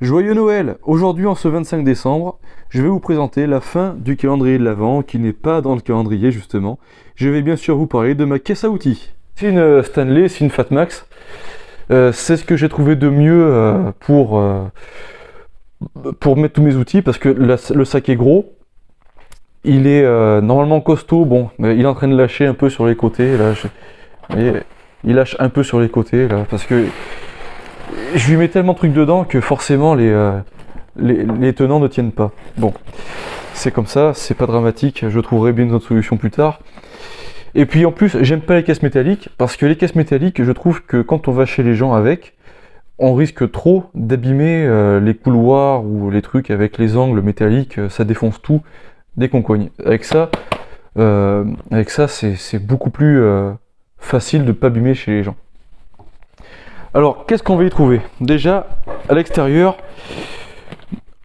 Joyeux Noël! Aujourd'hui, en ce 25 décembre, je vais vous présenter la fin du calendrier de l'Avent, qui n'est pas dans le calendrier justement. Je vais bien sûr vous parler de ma caisse à outils. C'est une Stanley, c'est une Fatmax. C'est ce que j'ai trouvé de mieux pour mettre tous mes outils, parce que le sac est gros. Il est normalement costaud, bon, il est en train de lâcher un peu sur les côtés, là. Vous voyez, il lâche un peu sur les côtés, là, parce que je lui mets tellement de trucs dedans que forcément les tenants ne tiennent pas. Bon, c'est comme ça, c'est pas dramatique, je trouverai bien une autre solution plus tard. Et puis en plus, j'aime pas les caisses métalliques, parce que les caisses métalliques, je trouve que quand on va chez les gens avec, on risque trop d'abîmer les couloirs ou les trucs avec les angles métalliques, ça défonce tout dès qu'on cogne. Avec ça, c'est beaucoup plus facile de ne pas abîmer chez les gens. Alors, qu'est-ce qu'on va y trouver? Déjà, à l'extérieur,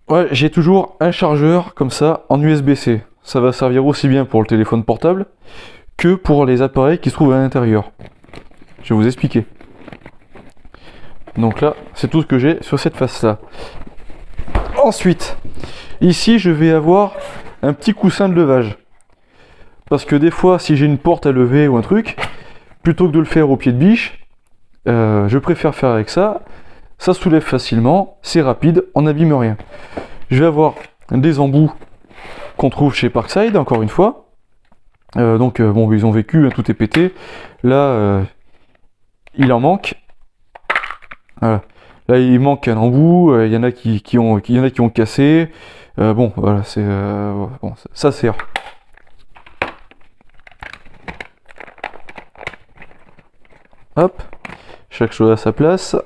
ouais, j'ai toujours un chargeur comme ça en USB-C. Ça va servir aussi bien pour le téléphone portable que pour les appareils qui se trouvent à l'intérieur. Je vais vous expliquer. Donc là, c'est tout ce que j'ai sur cette face-là. Ensuite, ici, je vais avoir un petit coussin de levage. Parce que des fois, si j'ai une porte à lever ou un truc, plutôt que de le faire au pied de biche, je préfère faire avec ça. Ça soulève facilement, c'est rapide, on n'abîme rien. Je vais avoir des embouts qu'on trouve chez Parkside, encore une fois. Bon, ils ont vécu, hein, tout est pété. Là, il en manque. Voilà. Là, il manque un embout. Il y en a qui ont cassé. Bon, voilà, c'est bon, ça sert. Hop, chaque chose à sa place.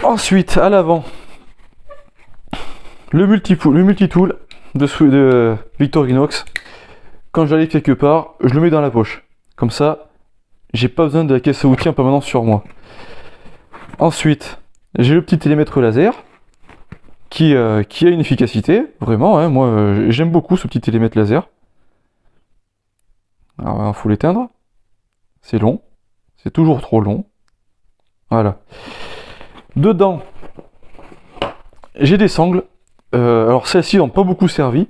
Ensuite, à l'avant, le multitool de Victorinox. Quand j'arrive quelque part, je le mets dans la poche. Comme ça, j'ai pas besoin de la caisse à outils en permanence sur moi. Ensuite, j'ai le petit télémètre laser qui a une efficacité, vraiment, hein, moi j'aime beaucoup ce petit télémètre laser. Alors il faut l'éteindre. C'est long. C'est toujours trop long. Voilà. Dedans, j'ai des sangles. Alors celles-ci n'ont pas beaucoup servi,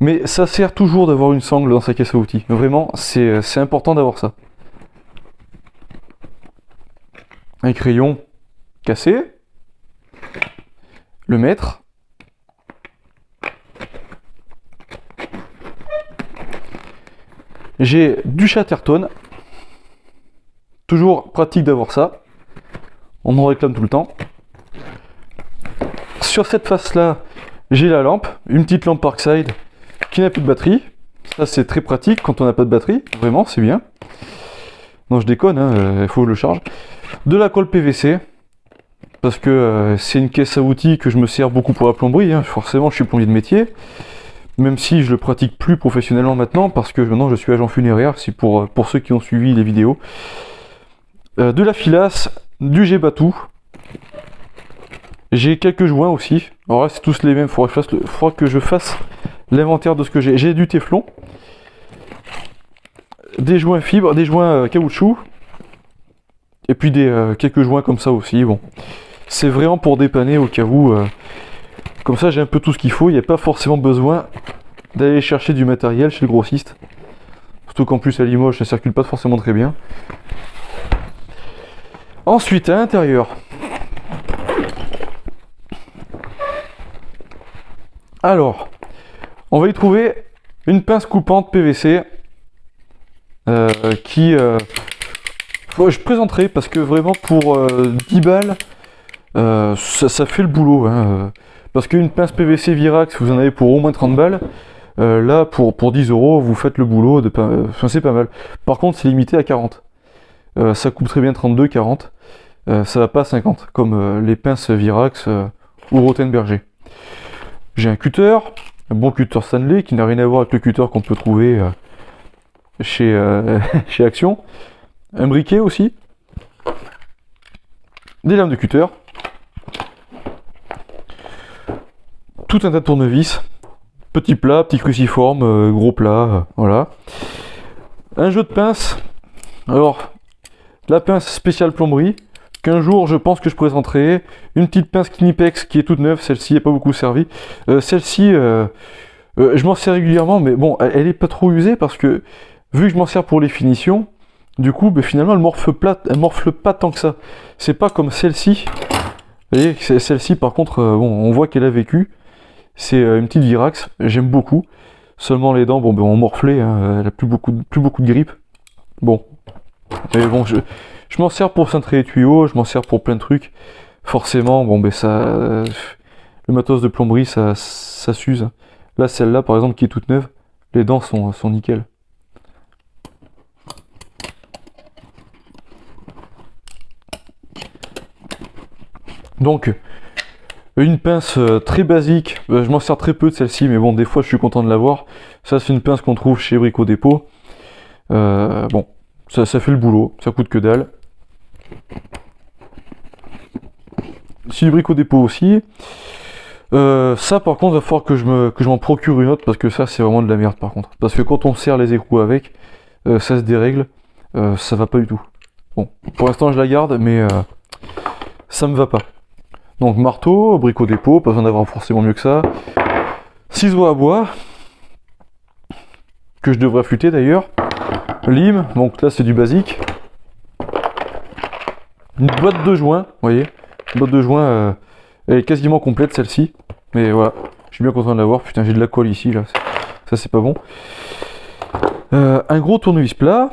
mais ça sert toujours d'avoir une sangle dans sa caisse à outils. Vraiment, c'est important d'avoir ça. Un crayon cassé. Le mettre. J'ai du Chatterton. Toujours pratique d'avoir ça. On en réclame tout le temps. Sur cette face-là, j'ai la lampe. Une petite lampe Parkside qui n'a plus de batterie. Ça, c'est très pratique quand on n'a pas de batterie. Vraiment, c'est bien. Non, je déconne, hein, il faut le charge. De la colle PVC. Parce que c'est une caisse à outils que je me sers beaucoup pour la plomberie. Hein. Forcément, je suis plombier de métier. Même si je le pratique plus professionnellement maintenant, parce que maintenant je suis agent funéraire, c'est pour ceux qui ont suivi les vidéos. De la filasse, du G-Batou. J'ai quelques joints aussi. Alors là, c'est tous les mêmes, il faudra que je fasse l'inventaire de ce que j'ai. J'ai du téflon, des joints fibres, des joints caoutchouc, et puis quelques joints comme ça aussi. Bon, c'est vraiment pour dépanner au cas où. Comme ça, j'ai un peu tout ce qu'il faut. Il n'y a pas forcément besoin d'aller chercher du matériel chez le grossiste. Surtout qu'en plus, à Limoges, ça ne circule pas forcément très bien. Ensuite, à l'intérieur. Alors, on va y trouver une pince coupante PVC je présenterai parce que vraiment pour 10 balles, ça fait le boulot. Hein. Parce qu'une pince PVC Virax, vous en avez pour au moins 30 balles. Là, pour 10 €, vous faites le boulot. Enfin, c'est pas mal. Par contre, c'est limité à 40. Ça coupe très bien 32, 40. Ça va pas à 50, comme les pinces Virax ou Rothenberger. J'ai un cutter, un bon cutter Stanley, qui n'a rien à voir avec le cutter qu'on peut trouver chez Action. Un briquet aussi. Des lames de cutter. Tout un tas de tournevis, petit plat, petit cruciforme, gros plat, voilà. Un jeu de pinces. Alors, la pince spéciale plomberie, qu'un jour je pense que je présenterai. Une petite pince Knipex qui est toute neuve, celle-ci n'est pas beaucoup servie. Celle-ci, je m'en sers régulièrement, mais bon, elle est pas trop usée parce que vu que je m'en sers pour les finitions, du coup, finalement, elle morfle pas tant que ça. C'est pas comme celle-ci. Vous voyez, celle-ci, par contre, bon, on voit qu'elle a vécu. C'est une petite Virax, j'aime beaucoup. Seulement les dents, bon, ont morflé, hein, elle a plus beaucoup de grippe. Bon, mais bon, je m'en sers pour cintrer les tuyaux, je m'en sers pour plein de trucs. Forcément, bon, le matos de plomberie, ça s'use. Là, celle-là, par exemple, qui est toute neuve, les dents sont nickel. Donc, une pince très basique, je m'en sers très peu de celle-ci, mais bon, des fois je suis content de l'avoir. Ça, c'est une pince qu'on trouve chez Brico Dépôt. Bon, ça fait le boulot, ça coûte que dalle. Si Brico Dépôt aussi. Ça, par contre, il va falloir que je m'en procure une autre, parce que ça, c'est vraiment de la merde, par contre. Parce que quand on serre les écrous avec, ça se dérègle, ça va pas du tout. Bon, pour l'instant, je la garde, mais ça me va pas. Donc marteau, Brico Dépôt, pas besoin d'avoir forcément mieux que ça. Ciseaux à bois, que je devrais affûter d'ailleurs. Lime, donc là c'est du basique. Une boîte de joints, vous voyez. Une boîte de joints, elle est quasiment complète celle-ci. Mais voilà, je suis bien content de l'avoir. Putain, j'ai de la colle ici, là. Ça c'est pas bon. Un gros tournevis plat.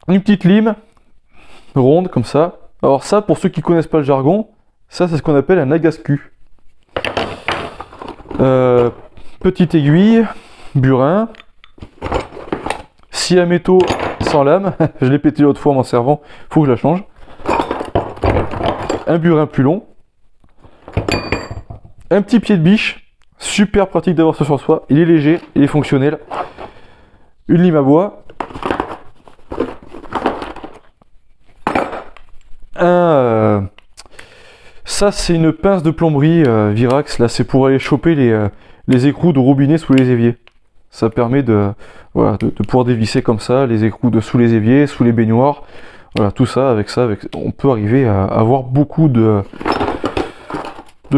Une petite lime, ronde comme ça. Alors ça, pour ceux qui connaissent pas le jargon, ça c'est ce qu'on appelle un agascu. Petite aiguille, burin, scie à métaux sans lame, je l'ai pété l'autre fois en m'en servant, faut que je la change. Un burin plus long, un petit pied de biche, super pratique d'avoir ça sur soi, il est léger, il est fonctionnel. Une lime à bois. Ça c'est une pince de plomberie Virax, là c'est pour aller choper les écrous de robinet sous les éviers. Ça permet de pouvoir dévisser comme ça les écrous de sous les éviers, sous les baignoires. Voilà, tout ça, on peut arriver à avoir beaucoup de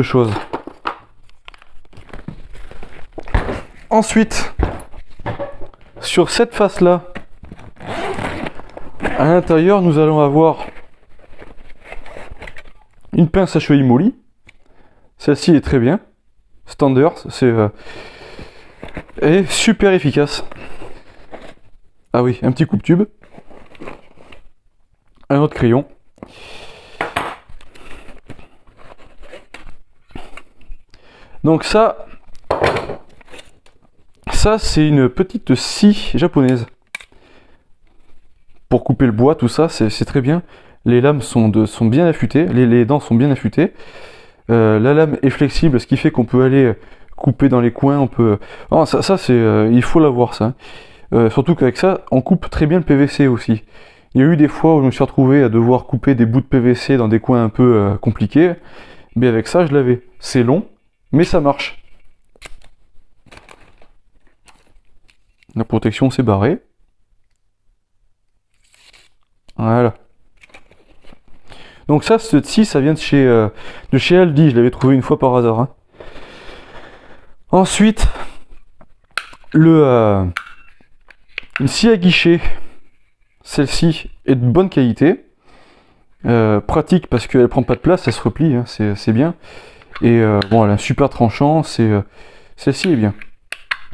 choses. Ensuite, sur cette face là, à l'intérieur nous allons avoir une pince à cheveux molly. Celle-ci est très bien. Standard, elle est super efficace. Ah oui, un petit coupe-tube. Un autre crayon. Donc ça c'est une petite scie japonaise. Pour couper le bois, tout ça, c'est très bien. Les lames sont bien affûtées, les dents sont bien affûtées. La lame est flexible, ce qui fait qu'on peut aller couper dans les coins. On peut. Non, ça c'est, il faut l'avoir ça. Surtout qu'avec ça, on coupe très bien le PVC aussi. Il y a eu des fois où je me suis retrouvé à devoir couper des bouts de PVC dans des coins un peu compliqués, mais avec ça, je l'avais. C'est long, mais ça marche. La protection s'est barrée. Voilà. Donc ça, cette scie, ça vient de chez Aldi. Je l'avais trouvé une fois par hasard. Hein. Ensuite, une scie à guichet. Celle-ci est de bonne qualité. Pratique parce qu'elle prend pas de place, elle se replie, hein, c'est bien. Et bon, elle a un super tranchant. Celle-ci est bien.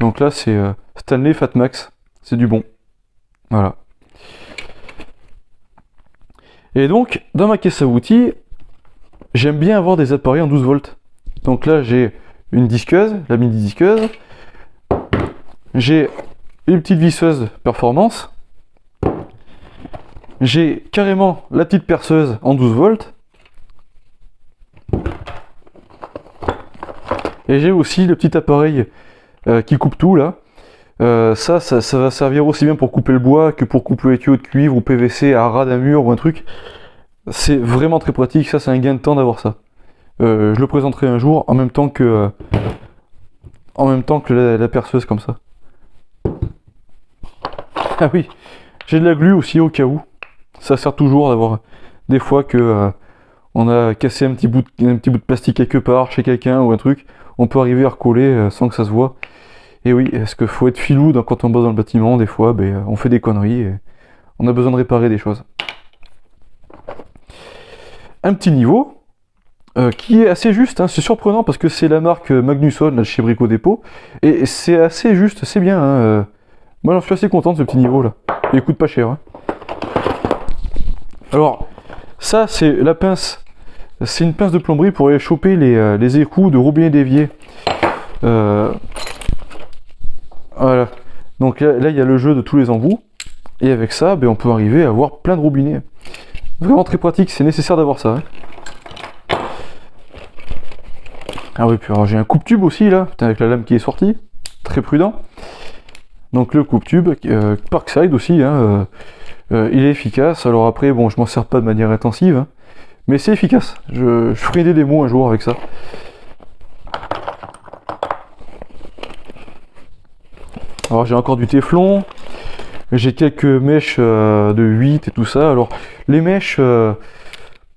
Donc là, c'est Stanley Fatmax. C'est du bon. Voilà. Et donc, dans ma caisse à outils, j'aime bien avoir des appareils en 12 volts. Donc là, j'ai une disqueuse, la mini disqueuse. J'ai une petite visseuse performance. J'ai carrément la petite perceuse en 12 volts. Et j'ai aussi le petit appareil qui coupe tout là. Ça va servir aussi bien pour couper le bois que pour couper les tuyaux de cuivre ou PVC à ras d'un mur ou un truc. C'est vraiment très pratique, ça c'est un gain de temps d'avoir ça. Je le présenterai un jour en même temps que la perceuse comme ça. Ah oui, j'ai de la glu aussi au cas où. Ça sert toujours Des fois que on a cassé un petit bout de plastique quelque part chez quelqu'un ou un truc, on peut arriver à recoller sans que ça se voit. Et oui, est-ce qu'il faut être filou quand on bosse dans le bâtiment, des fois, on fait des conneries et on a besoin de réparer des choses. Un petit niveau qui est assez juste, hein, c'est surprenant parce que c'est la marque Magnusson là, chez Brico Dépôt, et c'est assez juste, c'est bien. Hein, moi j'en suis assez content de ce petit niveau là, il coûte pas cher. Hein. Alors, ça c'est la pince, c'est une pince de plomberie pour aller choper les écrous de robinet d'évier. Voilà, donc là il y a le jeu de tous les embouts, et avec ça on peut arriver à avoir plein de robinets. Vraiment très pratique, c'est nécessaire d'avoir ça. Hein. Ah oui, puis alors j'ai un coupe-tube aussi là, avec la lame qui est sortie, très prudent. Donc le coupe-tube, Parkside aussi, hein, il est efficace. Alors après, bon, je m'en sers pas de manière intensive, hein, mais c'est efficace. Je ferai des démos un jour avec ça. Alors j'ai encore du téflon, j'ai quelques mèches de 8 et tout ça. Alors les mèches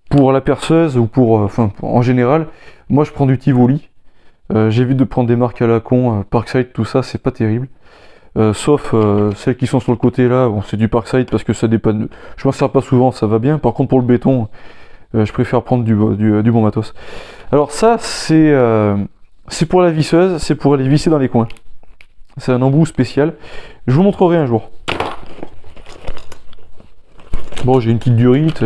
pour la perceuse ou en général, moi je prends du Tivoli. J'évite de prendre des marques à la con, Parkside, tout ça, c'est pas terrible. Sauf celles qui sont sur le côté là, bon c'est du Parkside parce que ça dépanne. Je m'en sers pas souvent, ça va bien. Par contre pour le béton, je préfère prendre du bon matos. Alors ça c'est pour la visseuse, c'est pour aller visser dans les coins. C'est un embout spécial. Je vous montrerai un jour. Bon, j'ai une petite durite,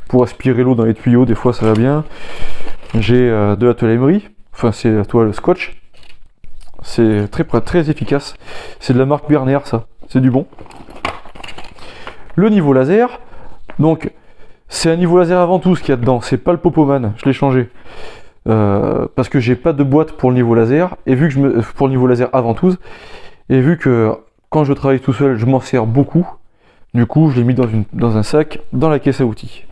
pour aspirer l'eau dans les tuyaux, des fois ça va bien. J'ai de la toile émery, enfin c'est la toile scotch. C'est très efficace. C'est de la marque Berner, ça. C'est du bon. Le niveau laser, donc c'est un niveau laser avant tout ce qu'il y a dedans. C'est pas le Popoman, je l'ai changé. Parce que j'ai pas de boîte pour le niveau laser, et vu que pour le niveau laser avant tout, et vu que quand je travaille tout seul, je m'en sers beaucoup, du coup je l'ai mis dans un sac, dans la caisse à outils.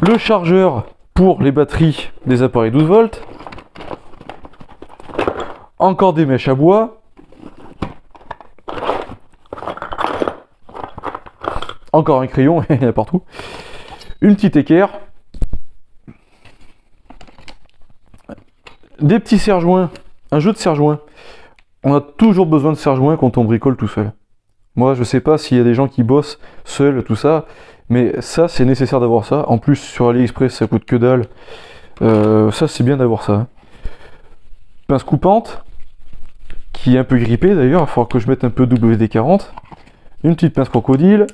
Le chargeur pour les batteries des appareils 12 volts, encore des mèches à bois, encore un crayon, il y en a partout, une petite équerre, des petits serre-joints, un jeu de serre-joints. On a toujours besoin de serre-joints quand on bricole tout seul. Moi, je sais pas s'il y a des gens qui bossent seuls, tout ça, mais ça, c'est nécessaire d'avoir ça. En plus, sur AliExpress, ça coûte que dalle. Ça, c'est bien d'avoir ça. Hein. Pince coupante, qui est un peu grippée d'ailleurs, il va falloir que je mette un peu WD-40. Une petite pince crocodile.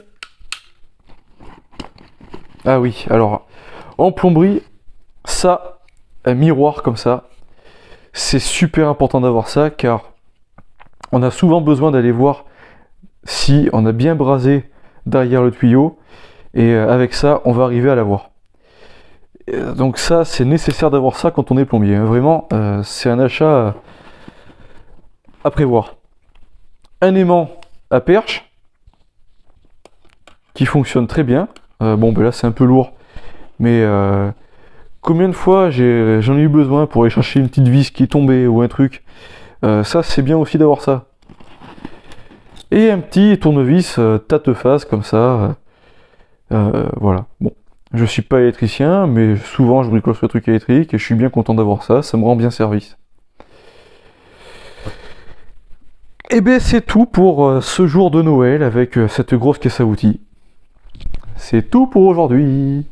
Ah oui, alors, en plomberie, ça, un miroir comme ça, c'est super important d'avoir ça, car on a souvent besoin d'aller voir si on a bien brasé derrière le tuyau, et avec ça, on va arriver à l'avoir. Donc ça, c'est nécessaire d'avoir ça quand on est plombier. Hein. Vraiment, c'est un achat à prévoir. Un aimant à perche, qui fonctionne très bien. Bon, là, c'est un peu lourd, mais combien de fois j'en ai eu besoin pour aller chercher une petite vis qui est tombée ou un truc. Ça, c'est bien aussi d'avoir ça. Et un petit tournevis tâte-face comme ça. Voilà. Bon, je suis pas électricien, mais souvent je bricole sur les trucs électriques et je suis bien content d'avoir ça. Ça me rend bien service. Et bien c'est tout pour ce jour de Noël avec cette grosse caisse à outils. C'est tout pour aujourd'hui.